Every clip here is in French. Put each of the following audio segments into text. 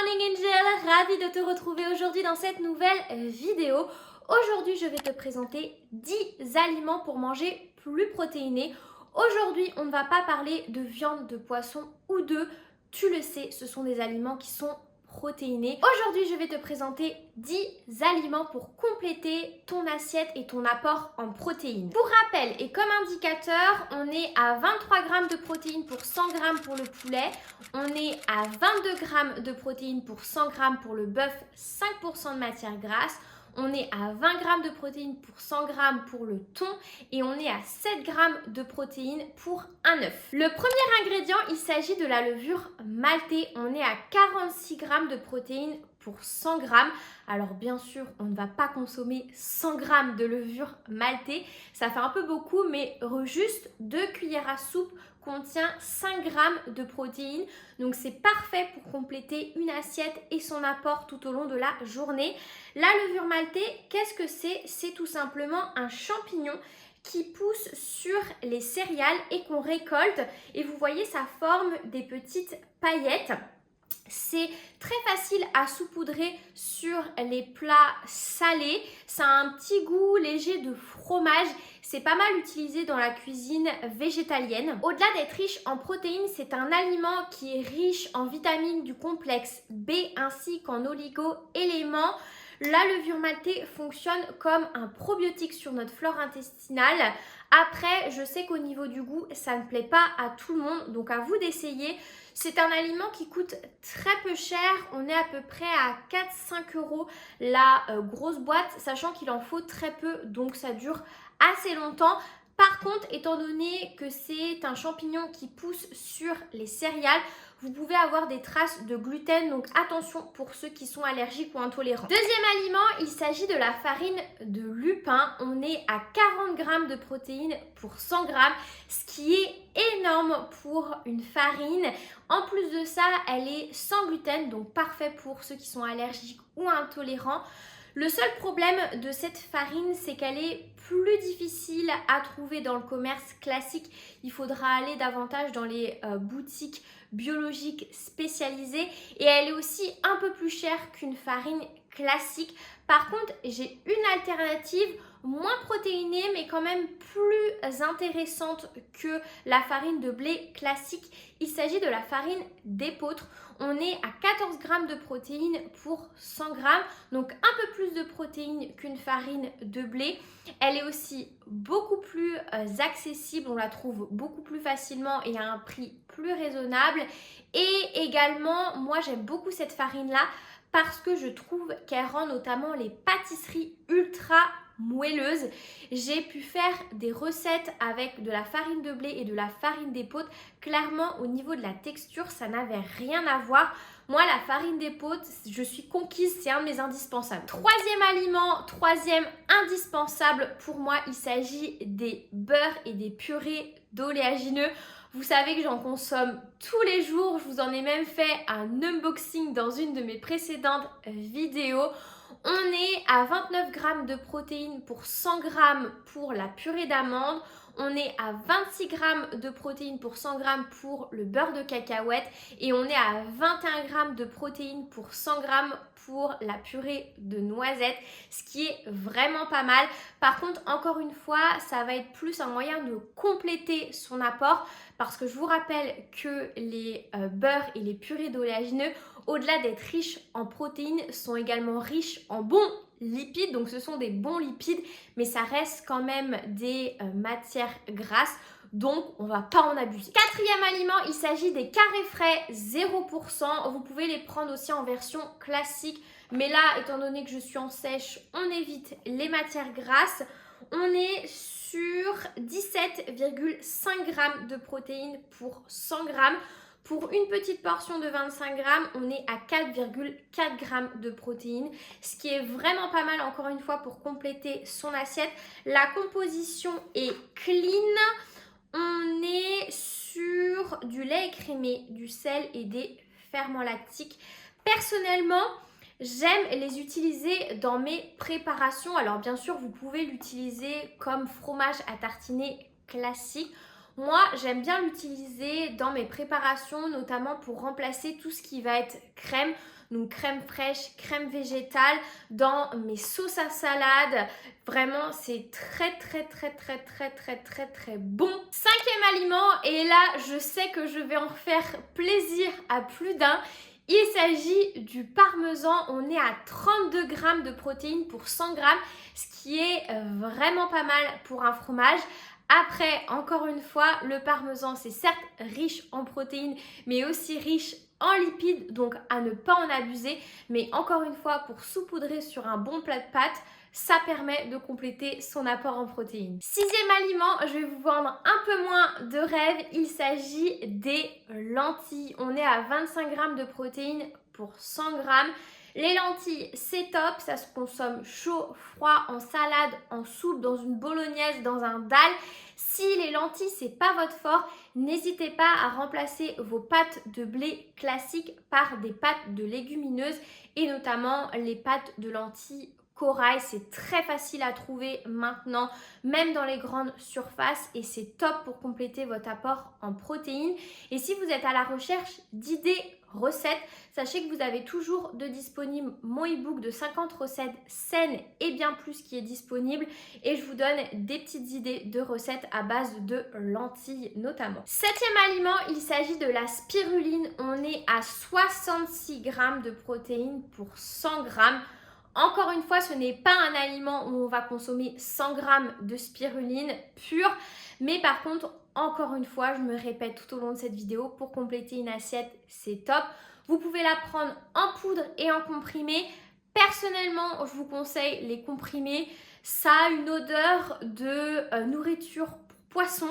morning Angel, ravie de te retrouver aujourd'hui dans cette nouvelle vidéo. Aujourd'hui je vais te présenter 10 aliments pour manger plus protéinés. Aujourd'hui on ne va pas parler de viande, de poisson ou d'œufs. Tu le sais, ce sont des aliments qui sont protéinés. Aujourd'hui je vais te présenter 10 aliments pour compléter ton assiette et ton apport en protéines. Pour rappel et comme indicateur, on est à 23 g de protéines pour 100 g pour le poulet, on est à 22 g de protéines pour 100 g pour le bœuf, 5% de matière grasse. On est à 20 g de protéines pour 100 g pour le thon et on est à 7 g de protéines pour un œuf. Le premier ingrédient, il s'agit de la levure maltée. On est à 46 g de protéines pour 100 g. Alors bien sûr, on ne va pas consommer 100 g de levure maltée. Ça fait un peu beaucoup, mais juste 2 cuillères à soupe contient 5 g de protéines. Donc c'est parfait pour compléter une assiette et son apport tout au long de la journée. La levure maltée, qu'est-ce que c'est? C'est tout simplement un champignon qui pousse sur les céréales et qu'on récolte. Et vous voyez, ça forme des petites paillettes. C'est très facile à saupoudrer sur les plats salés. Ça a un petit goût léger de fromage. C'est pas mal utilisé dans la cuisine végétalienne. Au-delà d'être riche en protéines, c'est un aliment qui est riche en vitamines du complexe B ainsi qu'en oligo-éléments. La levure maltée fonctionne comme un probiotique sur notre flore intestinale. Après, je sais qu'au niveau du goût, ça ne plaît pas à tout le monde, donc à vous d'essayer. C'est un aliment qui coûte très peu cher, on est à peu près à 4-5 € la grosse boîte, sachant qu'il en faut très peu, donc ça dure assez longtemps. Par contre, étant donné que c'est un champignon qui pousse sur les céréales, vous pouvez avoir des traces de gluten, donc attention pour ceux qui sont allergiques ou intolérants. Deuxième aliment, il s'agit de la farine de lupin. On est à 40 g de protéines pour 100 g, ce qui est énorme pour une farine. En plus de ça, elle est sans gluten, donc parfait pour ceux qui sont allergiques ou intolérants. Le seul problème de cette farine, c'est qu'elle est plus difficile à trouver dans le commerce classique. Il faudra aller davantage dans les boutiques biologiques spécialisées et elle est aussi un peu plus chère qu'une farine classique. Par contre, j'ai une alternative moins protéinée mais quand même plus intéressante que la farine de blé classique. Il s'agit de la farine d'épeautre. On est à 14 g de protéines pour 100 g, donc un peu plus de protéines qu'une farine de blé. Elle est aussi beaucoup plus accessible, on la trouve beaucoup plus facilement et à un prix plus raisonnable. Et également, moi j'aime beaucoup cette farine-là parce que je trouve qu'elle rend notamment les pâtisseries ultra moelleuses. J'ai pu faire des recettes avec de la farine de blé et de la farine d'épeautre. Clairement, au niveau de la texture, ça n'avait rien à voir. Moi, la farine d'épeautre, je suis conquise, c'est un de mes indispensables. Troisième aliment, troisième indispensable pour moi, il s'agit des beurres et des purées d'oléagineux. Vous savez que j'en consomme tous les jours, je vous en ai même fait un unboxing dans une de mes précédentes vidéos. On est à 29 g de protéines pour 100 g pour la purée d'amande. On est à 26 g de protéines pour 100 g pour le beurre de cacahuète et on est à 21 g de protéines pour 100 g pour la purée de noisettes, ce qui est vraiment pas mal. Par contre, encore une fois, ça va être plus un moyen de compléter son apport parce que je vous rappelle que les beurres et les purées d'oléagineux, au-delà d'être riches en protéines, sont également riches en bons lipides. Donc ce sont des bons lipides, mais ça reste quand même des matières grasses. Donc on va pas en abuser. Quatrième aliment, il s'agit des carrés frais 0%. Vous pouvez les prendre aussi en version classique. Mais là, étant donné que je suis en sèche, on évite les matières grasses. On est sur 17,5 g de protéines pour 100 g. Pour une petite portion de 25 g, on est à 4,4 g de protéines, ce qui est vraiment pas mal encore une fois pour compléter son assiette. La composition est clean. On est sur du lait écrémé, du sel et des ferments lactiques. Personnellement, j'aime les utiliser dans mes préparations. Alors bien sûr, vous pouvez l'utiliser comme fromage à tartiner classique. Moi, j'aime bien l'utiliser dans mes préparations, notamment pour remplacer tout ce qui va être crème. Donc crème fraîche, crème végétale, dans mes sauces à salade. Vraiment, c'est très bon. Cinquième aliment, et là, je sais que je vais en faire plaisir à plus d'un. Il s'agit du parmesan. On est à 32 grammes de protéines pour 100 grammes, ce qui est vraiment pas mal pour un fromage. Après, encore une fois, le parmesan, c'est certes riche en protéines, mais aussi riche en lipides, donc à ne pas en abuser. Mais encore une fois, pour saupoudrer sur un bon plat de pâtes, ça permet de compléter son apport en protéines. Sixième aliment, je vais vous vendre un peu moins de rêve. Il s'agit des lentilles. On est à 25 grammes de protéines pour 100 grammes. Les lentilles, c'est top, ça se consomme chaud, froid, en salade, en soupe, dans une bolognaise, dans un dalle. Si les lentilles, c'est pas votre fort, n'hésitez pas à remplacer vos pâtes de blé classiques par des pâtes de légumineuses et notamment les pâtes de lentilles corail. C'est très facile à trouver maintenant, même dans les grandes surfaces, et c'est top pour compléter votre apport en protéines. Et si vous êtes à la recherche d'idées recettes, sachez que vous avez toujours de disponible mon e-book de 50 recettes saines et bien plus qui est disponible, et je vous donne des petites idées de recettes à base de lentilles notamment. Septième aliment, il s'agit de la spiruline. On est à 66 grammes de protéines pour 100 grammes. Encore une fois, ce n'est pas un aliment où on va consommer 100 grammes de spiruline pure, mais par contre, encore une fois, je me répète tout au long de cette vidéo, pour compléter une assiette, c'est top. Vous pouvez la prendre en poudre et en comprimé. Personnellement, je vous conseille les comprimés. Ça a une odeur de nourriture pour poisson.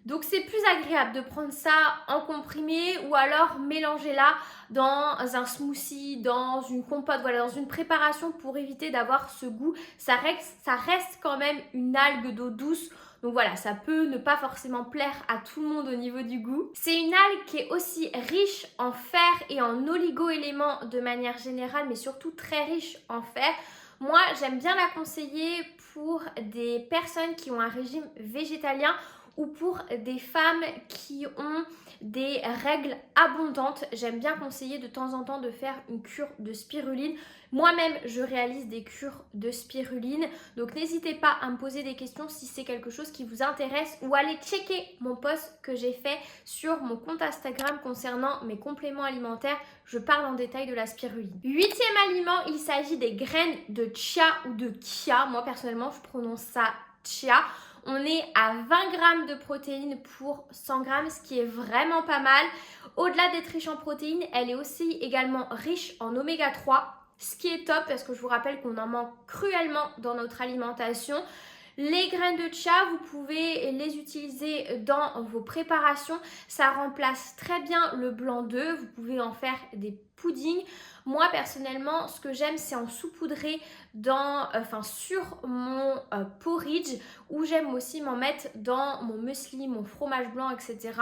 Donc c'est plus agréable de prendre ça en comprimé ou alors mélanger-la dans un smoothie, dans une compote, voilà, dans une préparation pour éviter d'avoir ce goût. Ça reste quand même une algue d'eau douce. Donc voilà, ça peut ne pas forcément plaire à tout le monde au niveau du goût. C'est une algue qui est aussi riche en fer et en oligo-éléments de manière générale, mais surtout très riche en fer. Moi, j'aime bien la conseiller pour des personnes qui ont un régime végétalien ou pour des femmes qui ont des règles abondantes. J'aime bien conseiller de temps en temps de faire une cure de spiruline. Moi-même, je réalise des cures de spiruline. Donc, n'hésitez pas à me poser des questions si c'est quelque chose qui vous intéresse, ou allez checker mon post que j'ai fait sur mon compte Instagram concernant mes compléments alimentaires. Je parle en détail de la spiruline. Huitième aliment, il s'agit des graines de chia ou de chia. Moi, personnellement, je prononce ça chia. On est à 20 grammes de protéines pour 100 grammes, ce qui est vraiment pas mal. Au-delà d'être riche en protéines, elle est aussi également riche en oméga 3, ce qui est top parce que je vous rappelle qu'on en manque cruellement dans notre alimentation. Les graines de chia, vous pouvez les utiliser dans vos préparations. Ça remplace très bien le blanc d'œuf. Vous pouvez en faire des puddings. Moi, personnellement, ce que j'aime, c'est en saupoudrer sur mon porridge, ou j'aime aussi m'en mettre dans mon muesli, mon fromage blanc, etc.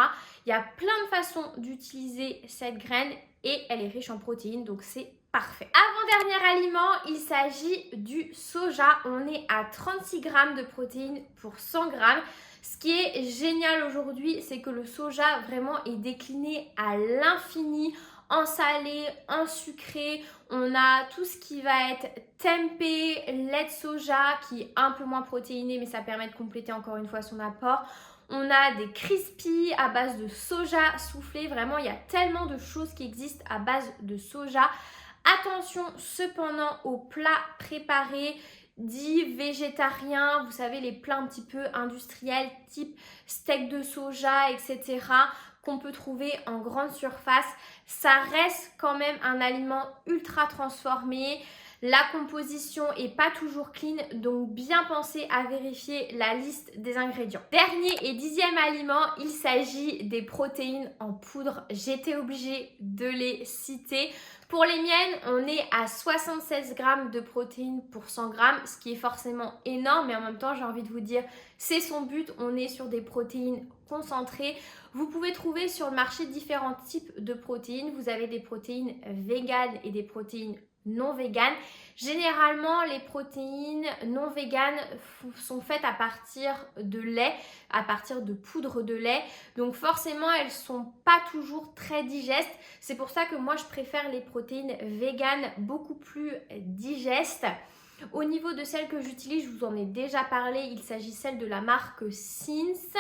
Il y a plein de façons d'utiliser cette graine et elle est riche en protéines, donc c'est parfait. Avant-dernier aliment, il s'agit du soja. On est à 36 grammes de protéines pour 100 grammes. Ce qui est génial aujourd'hui, c'est que le soja vraiment est décliné à l'infini, en salé, en sucré. On a tout ce qui va être tempeh, lait de soja qui est un peu moins protéiné, mais ça permet de compléter encore une fois son apport. On a des crispies à base de soja soufflé. Vraiment, il y a tellement de choses qui existent à base de soja. Attention cependant aux plats préparés dits végétariens, vous savez, les plats un petit peu industriels type steak de soja, etc., qu'on peut trouver en grande surface. Ça reste quand même un aliment ultra transformé. La composition est pas toujours clean, donc bien penser à vérifier la liste des ingrédients. Dernier et 10e aliment, il s'agit des protéines en poudre. J'étais obligée de les citer. Pour les miennes, on est à 76 grammes de protéines pour 100 grammes, ce qui est forcément énorme, mais en même temps, j'ai envie de vous dire, c'est son but. On est sur des protéines concentrées. Vous pouvez trouver sur le marché différents types de protéines. Vous avez des protéines véganes et des protéines non véganes. Généralement, les protéines non véganes sont faites à partir de lait, à partir de poudre de lait. Donc forcément, elles ne sont pas toujours très digestes. C'est pour ça que moi, je préfère les protéines véganes beaucoup plus digestes. Au niveau de celles que j'utilise, je vous en ai déjà parlé, il s'agit celles de la marque Sins.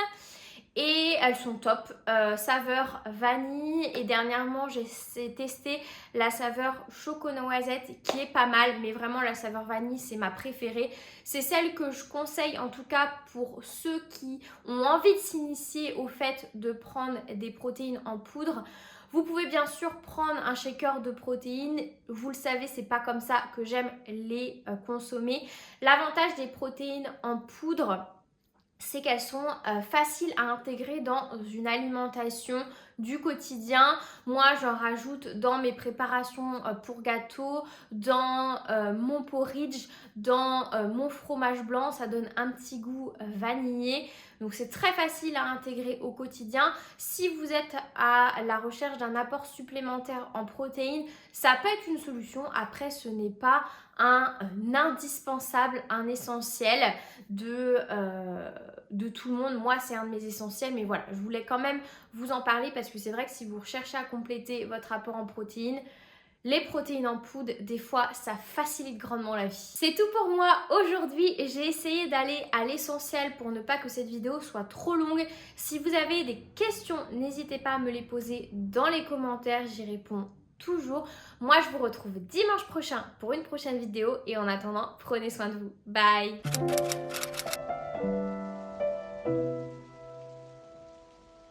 Et elles sont top, saveur vanille, et dernièrement j'ai testé la saveur chocolat noisette qui est pas mal, mais vraiment la saveur vanille c'est ma préférée. C'est celle que je conseille en tout cas pour ceux qui ont envie de s'initier au fait de prendre des protéines en poudre. Vous pouvez bien sûr prendre un shaker de protéines, vous le savez, c'est pas comme ça que j'aime les consommer. L'avantage des protéines en poudre, c'est qu'elles sont faciles à intégrer dans une alimentation du quotidien. Moi, j'en rajoute dans mes préparations pour gâteaux, dans mon porridge, dans mon fromage blanc. Ça donne un petit goût vanillé. Donc, c'est très facile à intégrer au quotidien. Si vous êtes à la recherche d'un apport supplémentaire en protéines, ça peut être une solution. Après, ce n'est pas un indispensable, un essentiel de tout le monde. Moi, c'est un de mes essentiels, mais voilà, je voulais quand même vous en parler parce que c'est vrai que si vous recherchez à compléter votre apport en protéines, les protéines en poudre, des fois, ça facilite grandement la vie. C'est tout pour moi aujourd'hui. J'ai essayé d'aller à l'essentiel pour ne pas que cette vidéo soit trop longue. Si vous avez des questions, n'hésitez pas à me les poser dans les commentaires. J'y réponds toujours. Moi, je vous retrouve dimanche prochain pour une prochaine vidéo. Et en attendant, prenez soin de vous. Bye!